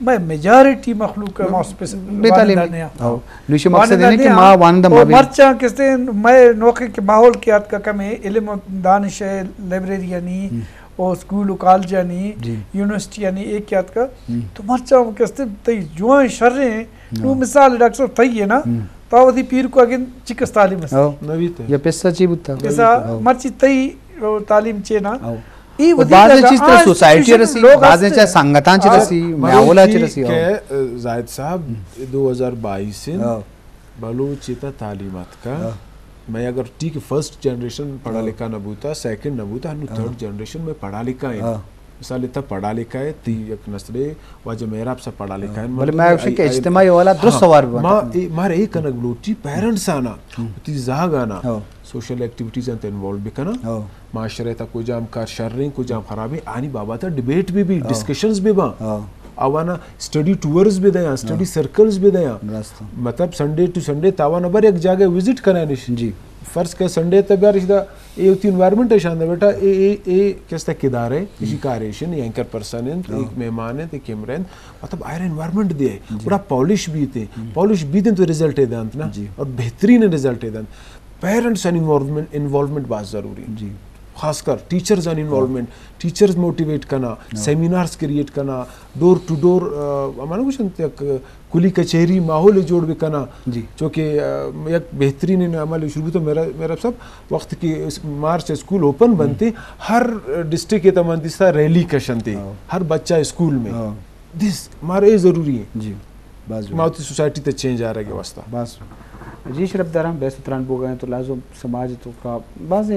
میں میجارٹی مخلوق ماسپس بے تعلیم نوشی مقصد ہے کہ ما واندا ما مرچا کستے میں نوکے کے ماحول کی یاد کا کم علم دانش ہے لائبریری یعنی اور اسکول و کالج یعنی یونیورسٹی یعنی ایک یاد کا تو مرچا کستے تی جوان شر ہیں وہ مثال ڈاکٹر صاحب تھی ہے نا تاوتی پیر کو اگن چکس تعلیم ہے یا پیسہ چی بتا پیسہ مرچی تی تعلیم چی نا بعض چیز تر سوسائٹی رسی بعض چاہے سنگتان چی رسی معاولا چی رسی کہ زاہد صاحب 2022 سے بلوچیتا تعلیمات کا میں اگر ٹی کہ فرسٹ جنریشن پڑھا لکھا نبوتا سیکنڈ نبوتا ہنو تھرڈ جنریشن میں پڑھا لکھا ہے مثال اتنا پڑھا لکھا ہے تی ایک نسلے واجہ میراب سے پڑھا لکھا ہے بلے میں اوشی کہ اجتماعی والا درست سوار بانتا مارے ایک انگ بلوٹی پیرنٹس آنا تی زاگ آنا سوشل ایکٹیویٹیز انت انوالو بکنا معاشرے تا کو جام کار شرریں کو جام خرابیں آنی بابا تا ڈیبیٹ بھی ڈسکشنز بھی با آوانا اسٹڈی ٹورز بھی دیاں اسٹڈی سرکلز بھی دیاں مطلب سنڈے ٹو سنڈے تاوانا بر ایک جاگہ وزٹ کرنے نشن جی فرض کہ سنڈے تب یار اشدہ اے ہوتی انوائرمنٹ ہے شاندہ بیٹا اے کس تک کدار ہے کسی کاریشن یا اینکر پرسن ہے ایک مہمان ہے ایک کیمرین مطلب آئر انوائرمنٹ دے بڑا پالش بھی تھے پالش بھی تھے تو ریزلٹ ہے دانت نا اور بہترین ریزلٹ ہے دانت پیرنٹس ان انوالومنٹ بات ضروری جی خاص کر ٹیچرز ان انوالومنٹ ٹیچرز موٹیویٹ کرنا سیمینارز کریٹ کرنا ڈور ٹو ڈور ہمارا کچھ انت کلی کچہری ماحول جوڑ بھی کرنا چونکہ ایک بہترین عمل شروع تو میرا سب وقت کی مارچ اسکول اوپن بنتے ہر ڈسٹرکٹ کے تمام تیسا ریلی کشن تھے ہر بچہ اسکول میں دس ہمارا یہ ضروری ہے جی ماؤتی سوسائٹی تے چینج آ رہا ہے واسطہ بس جی شرف دارم بیس اتران بو گئے تو لازم سماج تو کا بعض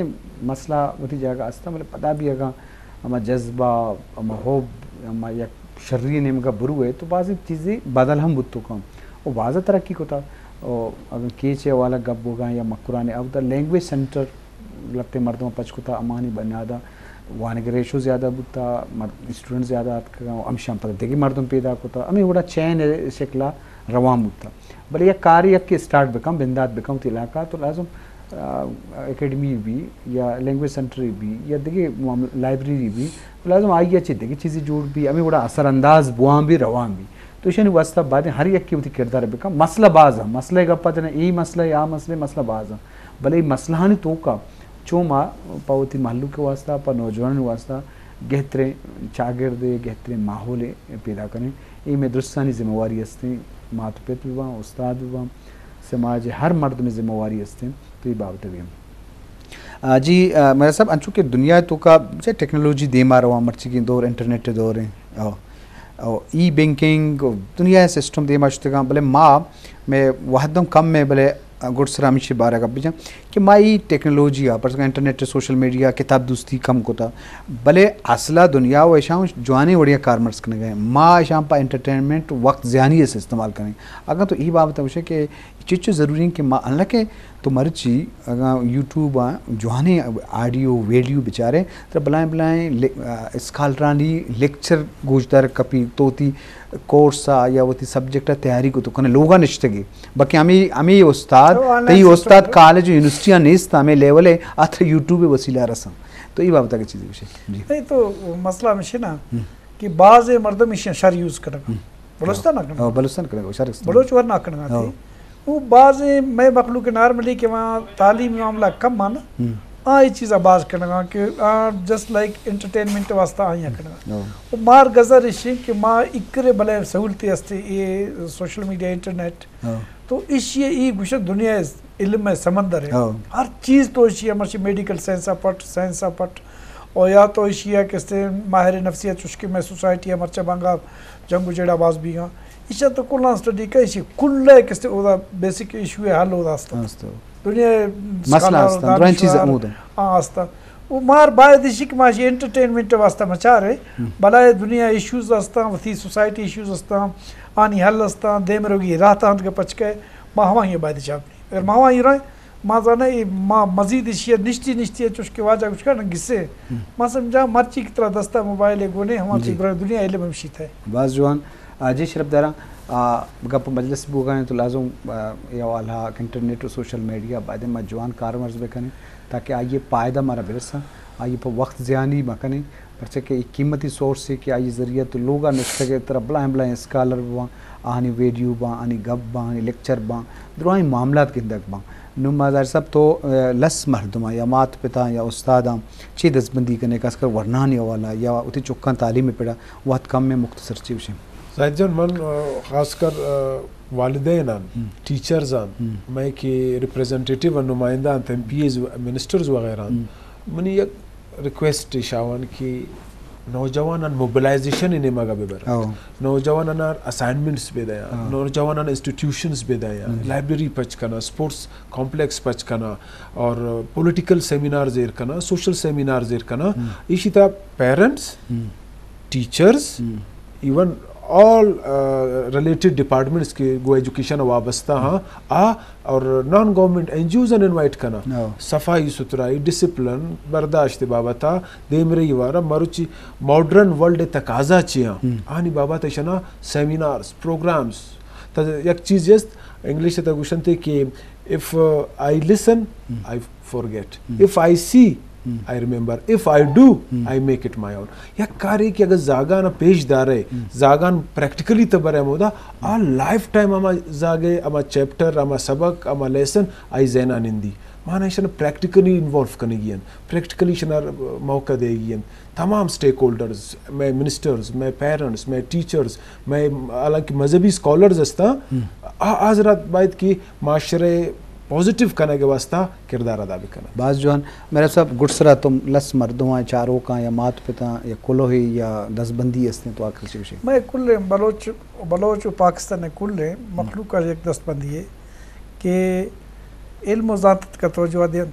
مسئلہ وتی جگہ استا مطلب پتہ بھی اگا اما جذبہ اما حب اما یک شرری نیم کا برو ہے تو بعض چیزیں بدل ہم بتو کم وہ واضح ترقی کو تھا اگر کیچے والا گپ ہو گا یا مقران اب دا لینگویج سینٹر لگتے مردوں پچ کو تھا امانی بنیادہ وہاں کے ریشو زیادہ بتا اسٹوڈنٹ زیادہ ہم شام پتہ دیکھی مردوں پیدا کو تھا ہمیں بڑا چین شکلا روام ہوتا بلے یہ کاری اب کے اسٹارٹ بکم بندات بکم تو علاقہ تو لازم اکیڈمی بھی یا لینگویج سینٹر بھی یا دیکھیے لائبریری بھی لازم آئی اچھی دیکھیے چیزیں جوڑ بھی ہمیں بڑا اثر انداز بوام بھی روام بھی تو اشانی واسطہ باتیں ہر ایک کی ہوتی کردار بکم مسئلہ باز ہے مسئلہ کا پتہ نہیں ای مسئلہ یا مسئلہ باز ہے بلے مسئلہ نہیں تو کا چوں ماں پاوتی محلو کے واسطہ پا نوجوان واسطہ گہترے چاگردے گہترے ماحول پیدا کریں یہ میں درستانی ذمہ واری ہستے ماتپیت بھی وہاں استاد بھی وہاں سماج ہر مرد میں ذمہ واری ہستے تو یہ بابت بھی ہم جی میرا صاحب انچو کہ دنیا تو کا ٹیکنالوجی دے مارا ہوا مرچی کی دور انٹرنیٹ دور ہیں ای بینکنگ دنیا سسٹم دے مارچتے بلے ماں میں وحدم کم میں بلے گوڑ سرامیشی بارہ کا بیجاں کہ مائی ٹیکنالوجی پر انٹرنیٹ سوشل میڈیا کتاب دوستی کم کو تھا بلے اصلہ دنیا و ایشام جوانے وڑیا کارمرس کرنے گئے ماں ایشام پا انٹرٹینمنٹ وقت زیانی سے استعمال کریں اگر تو یہ بابت ہے کہ چیز ضروری ہے کہ ماں اللہ کے تو مرچی اگر یوٹیوب جوانے آڈیو ویڈیو بچارے تو بلائیں اسکالرانی لیکچر گوشدار کپی توتی کورسا یا وہ سبجیکٹ تیاری کو تو کنے لوگا نشتے گی باقی ہمیں استاد تی استاد کالج یونیورسٹیاں نیستا ہمیں لیول ہے آتھر یوٹیوب وسیلہ رسم تو یہ بابتا کی چیزیں بشے نہیں تو مسئلہ مشے نا کہ بعض مردم اشیاں شر یوز کرنا بلوچتا نہ کرنا بلوچتا نہ کرنا شر بلوچ ور نہ کرنا تھی وہ بعض میں مخلوق نارملی کہ وہاں تعلیمی معاملہ کم مانا آئی چیز آباز کرنا کہ جسٹ لائک انٹرٹینمنٹ واسطہ آئیاں کرنا وہ مار گزر اشی کہ ماں اکرے بلے سہولتی ہستے یہ سوشل میڈیا انٹرنیٹ تو اشی ای گوشت دنیا علم سمندر ہے ہر چیز تو اشی ہمارچی میڈیکل سائنسا پٹ اور یا تو اشی ہے کہ ماہر نفسیت چشکے میں سوسائٹی ہمارچا بانگا جنگو جیڑا باز بھی گا اشیاء تو کلان سٹڈی کا اشی کل ہے کہ بیسک ایشو ہے حل ہو دا آستا دنیا مسئلہ آستا درائن چیز امود ہے آستا وہ مار باید اشی کہ ماشی انٹرٹینمنٹ واسطہ مچا رہے بلائے دنیا ایشوز آستا وطی سوسائٹی ایشوز آستا آنی حل آستا دے مروگی راہتا ہند کے پچکے ماں ہواں یہ باید چاپنی اگر ماں ہواں یہ رہے ماں زانے ماں مزید اشیاء نشتی ہے چوش کے واجہ کچھ کرنا گسے ماں سمجھا مرچی کی طرح دستا موبائل گونے ہمارتی دنیا علم مشیت ہے باز جوان جی شرف دارا گپ مجلس بو گئے تو لازم یا والا انٹرنیٹ و سوشل میڈیا بعد میں جوان کارمرز بکنے تاکہ آئیے پائدہ مارا برسا آئیے پر وقت زیانی مکنے پرچہ کہ ایک قیمتی سورس سے کہ آئی ذریعہ تو لوگا نشتہ کے طرح بلائیں اسکالر باں آنی ویڈیو باں آنی گپ باں آنی لیکچر باں دروائیں معاملات کے اندر باں نمازار سب تو لس مردمہ یا مات پتا یا استاداں چی دستبندی کرنے کا اسکر ورنانی والا یا اتی چکان تعلیم پڑا وقت کم میں مختصر چیوشیں زاہد جان من خاص کر والدین ٹیچرز میں کہ ریپریزنٹیٹیو نمائندہ ایم پی ایز منسٹرز وغیرہ منی یک ریکویسٹ شاون کہ نوجوان موبلائزیشن انہیں مگا ببر نوجوان اسائنمنٹس بے دیا نوجوان انسٹیٹیوشنز بے دیا لائبریری پچ کنا اسپورٹس کمپلیکس پچ کنا اور پولیٹیکل سیمینار زیر کنا سوشل سیمینار زیر کنا اسی طرح parents teachers even all related departments کے گو ایجوکیشن وابستہ ہاں اور non government N G Os invite کنا صفائی ستھرائی ڈسپلن برداشت بابتا دیمری وارا مروچی ماڈرن ورلڈ تقاضا چیاں آنی بابتا شنا سیمینارز پروگرامز یک چیز یست انگلش سے تگوشن تھے کہ if I listen I forget if I see I remember if I do I make it my own یک کاری کہ اگر زاگان پیش دارے زاگان پریکٹیکلی تبرے مودا آ لائف ٹائم اما زاگے اما چیپٹر اما سبق اما لیسن آئی زینا نندی مانا شنا پریکٹیکلی انوالو کرنے گین پریکٹیکلی شنا موقع دے گین تمام سٹیک ہولڈرز میں منسٹرز میں پیرنٹس میں ٹیچرز میں حالانکہ مذہبی اسکالرز استا حضرات باید کی معاشرے پازیٹیو کرنے کے واسطہ کردار ادا بھی کرنا بعض جوان میرا صاحب گڑسرا تم لس مردوں چاروں کا یا مات پتا یا کلوہی یا دستبندی استے تو آخر چیوشی میں کل بلوچ و پاکستان کل مخلوق کا ایک دستبندی ہے کہ علم و ذاتت کا توجہ دیں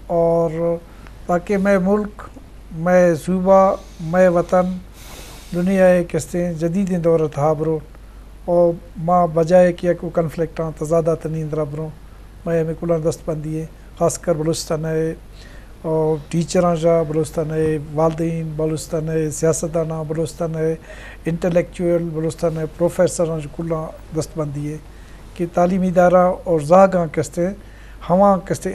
اور تاکہ میں ملک میں صوبہ میں وطن دنیا کستے جدید دور تھا برو اور ماں بجائے کیا کو کنفلکٹاں تضادہ تنین ربروں میں ہمیں کلان دست بندی ہے خاص کر بلوچستان ہے اور ٹیچراں جا بلوچستان ہے والدین بلوچستان ہے سیاستدانہ بلوچستان ہے انٹلیکچوئل بلوچستان ہے پروفیسراں جو کلان دست بندی ہے کہ تعلیمی ادارہ اور زاگاں کستے ہواں کستے